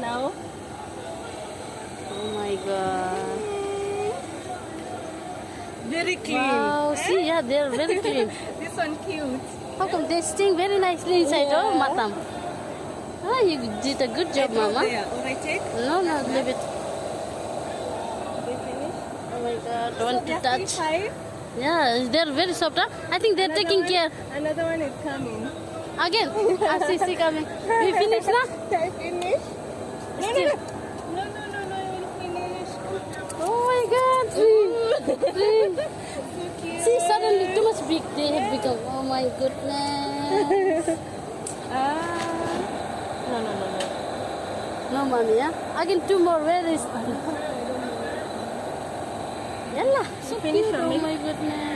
now. Oh my god. Very clean. Wow, Eh? see, yeah, they're very clean. This one cute. How come they sting very nicely inside? Yeah. Oh, Matam. Ah, you did a good job, Mama. There. Or I take? No, no, leave it. They finish? Oh my god, don't want to Just touch. 5. Yeah, they're very soft. Huh? I think they're taking care. Another one is coming. Again, see coming. We finish now? I finish? No, Still. no, I will finish. Oh my god, three. Three. So cute. See, suddenly too much big they have become. Oh my goodness. No. No, mommy, yeah? Again, two more. Where is... Yalla, so Finish cute. for Oh me. my goodness.